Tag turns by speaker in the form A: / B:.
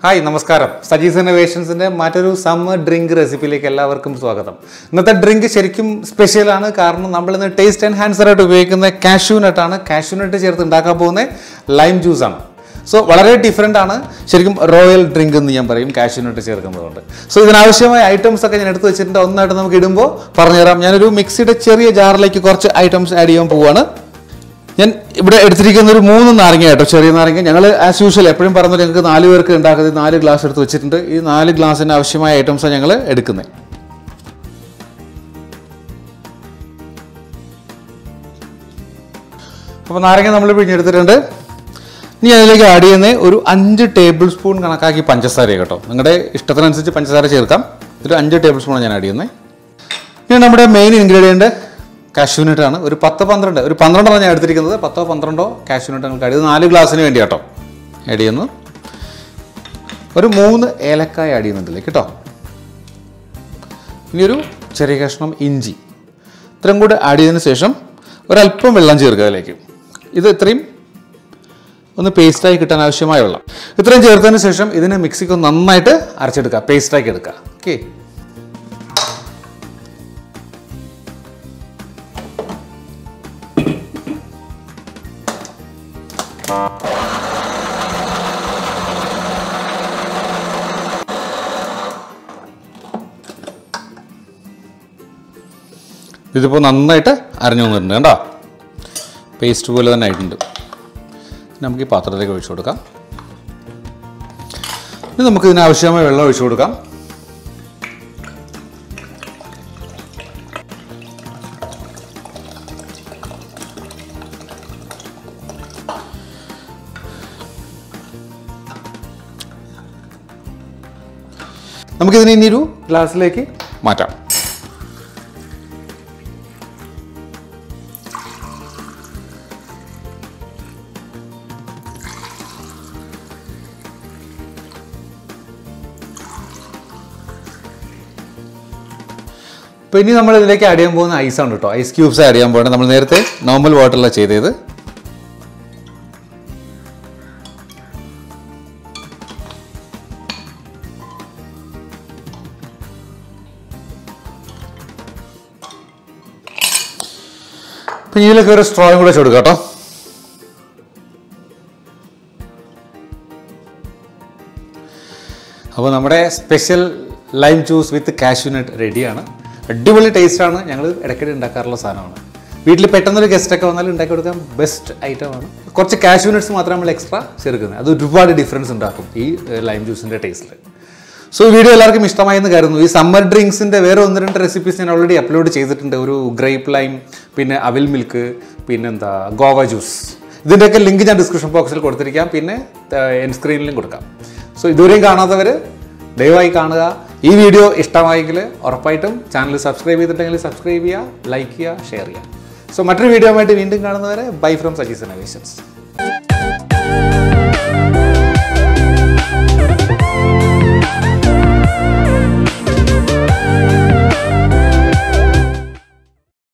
A: Hi, Namaskaram. Saji's Innovations in a summer drink recipe like Ellavarkum Swagatham. Another drink is special karna taste enhancer to wake in the cashew nut cashew nut is lime juice. So, very different royal drink in the cashew nut. So, the items mix it a cherry jar like items add ഞാൻ ഇവിടെ എടുത്തിരിക്കുന്ന ഒരു 3 നാരങ്ങ കേട്ടോ ചെറിയ നാരങ്ങ ഞങ്ങൾ as usual എപ്പോഴും പറഞ്ഞു ഞങ്ങൾക്ക് 4 പേർക്ക് ഉണ്ടാക്കുന്നത് 4 ഗ്ലാസ് എടുത്ത് വെച്ചിട്ടുണ്ട് ഈ 4 ഗ്ലാസിന് ആവശ്യമായ ഐറ്റംസ് ആണ് ഞങ്ങൾ എടുക്കുന്നത് അപ്പോൾ നാരങ്ങ നമ്മൾ പിഴിഞ്ഞെടുത്തിട്ടുണ്ട് ഇനി അതിലേക്ക് ആഡ് ചെയ്യുന്ന ഒരു 5 ടേബിൾ സ്പൂൺ കണക്കാക്കി പഞ്ചസാര കേട്ടോ നിങ്ങളുടെ ഇഷ്ടത്തിനനുസരിച്ച് പഞ്ചസാര ചേർക്കാം ഒരു 5 ടേബിൾ സ്പൂൺ ഞാൻ ആഡ് ചെയ്യുന്നത് ഇനി നമ്മുടെ മെയിൻ ഇൻഗ്രീഡിയന്റ് Cashew nut ആണ് ഒരു 10-12 ഒരു 12 ആണ് ഞാൻ എടുത്തിരിക്കുന്നത് 10-12 cashew nut നിങ്ങൾക്ക് ആഡ് ചെയ്ത് 4 ഗ്ലാസിന് വേണ്ടി കേട്ടോ ആഡ് ചെയ്യുന്നു ഒരു 3 ഏലക്കായ ആഡ് ചെയ്യുന്നുണ്ടല്ലേ കേട്ടോ ഇനി ഒരു ചെറിയ കഷ്ണം ഇഞ്ചി ഇത്രയും കൂടി ആഡ് ചെയ്തതിനു ശേഷം ഒരു അല്പം വെള്ളം ചേർക്കുക അതിലേക്ക് ഇത് ഇത്രയും ഒന്ന് പേസ്റ്റ് ആയി കിട്ടാൻ ആവശ്യമായ വെള്ളം ഇത്രയും ചേർത്തതിനു ശേഷം ഇതിനെ മിക്സിക്ക് നന്നായിട്ട് അരച്ചെടുക്കുക പേസ്റ്റ് ആക്കി എടുക്കുക ഓക്കേ ഇതിപ്പോൾ നന്നായിട്ട് അരഞ്ഞു വന്നിട്ടുണ്ട് കേട്ടോ പേസ്റ്റ് പോലെ തന്നെ ആയിട്ടുണ്ട് നമുക്ക് ഈ പാത്രത്തിലേക്ക് ഒഴിച്ചു കൊടുക്കാം ഇനി നമുക്ക് ഇതിന് ആവശ്യമായ വെള്ളം ഒഴിച്ചു കൊടുക്കാം നമുക്കിതിനെ ഇനി ഒരു ഗ്ലാസ്സിലേക്ക് മാറ്റാം അപ്പോൾ ഇനി നമ്മൾ ഇതിലേക്ക് ആഡ് ചെയ്യാൻ പോകുന്ന ഐസ് ആണ് കേട്ടോ ഐസ് ക്യൂബ്സ് ആഡ് ചെയ്യാൻ പോകുന്നത് നമ്മൾ നേരത്തെ നോർമൽ വാട്ടറിലാണ് ചെയ്തത് അപ്പോൾ ഇതിലേക്ക് ഒരു സ്ട്രോയും കൂടെ കൊടുക്കാം കേട്ടോ അപ്പോൾ നമ്മുടെ സ്പെഷ്യൽ ലൈം ജ്യൂസ് വിത്ത് കാഷ്യൂ നട്ട് റെഡിയാണ് അടിപൊളി ടേസ്റ്റാണ് ഞങ്ങൾ ഇടയ്ക്കിടെ ഉണ്ടാക്കാറുള്ള സാധനമാണ് വീട്ടിൽ പെട്ടെന്നൊരു ഗസ്റ്റൊക്കെ വന്നാൽ ഉണ്ടാക്കി കൊടുക്കാൻ ബെസ്റ്റ് ഐറ്റമാണ് കുറച്ച് കാഷ്യൂ നട്ട്സ് മാത്രമേ നമ്മൾ എക്സ്ട്രാ ചേർക്കുന്നത് അത് ഒരുപാട് ഡിഫറൻസ് ഉണ്ടാക്കും ഈ ലൈം ജ്യൂസിൻ്റെ ടേസ്റ്റിൽ സോ ഈ വീഡിയോ എല്ലാവർക്കും ഇഷ്ടമായെന്ന് കരുതുന്നു ഈ സമ്മർ ഡ്രിങ്ക്സിൻ്റെ വേറെ 1-2 റെസിപ്പീസ് ഞാൻ ഓൾറെഡി അപ്ലോഡ് ചെയ്തിട്ടുണ്ട് ഒരു ഗ്രേപ്പ് ലൈം പിന്നെ അവിൽ മിൽക്ക് പിന്നെന്താ ഗോവ ജ്യൂസ് ഇതിൻ്റെയൊക്കെ ലിങ്ക് ഞാൻ ഡിസ്ക്രിപ്ഷൻ ബോക്സിൽ കൊടുത്തിരിക്കാം പിന്നെ എൻ സ്ക്രീനിലും കൊടുക്കാം സോ ഇതുവരെയും കാണാത്തവർ ദയവായി കാണുക ഈ വീഡിയോ ഇഷ്ടമായെങ്കിൽ ഉറപ്പായിട്ടും ചാനൽ സബ്സ്ക്രൈബ് ചെയ്തിട്ടുണ്ടെങ്കിൽ സബ്സ്ക്രൈബ് ചെയ്യുക ലൈക്ക് ചെയ്യുക ഷെയർ ചെയ്യുക സോ മറ്റൊരു വീഡിയോ ആയിട്ട് വീണ്ടും കാണുന്നവരെ ബൈ ഫ്രം സജീസ് ഇന്നോവേഷൻസ്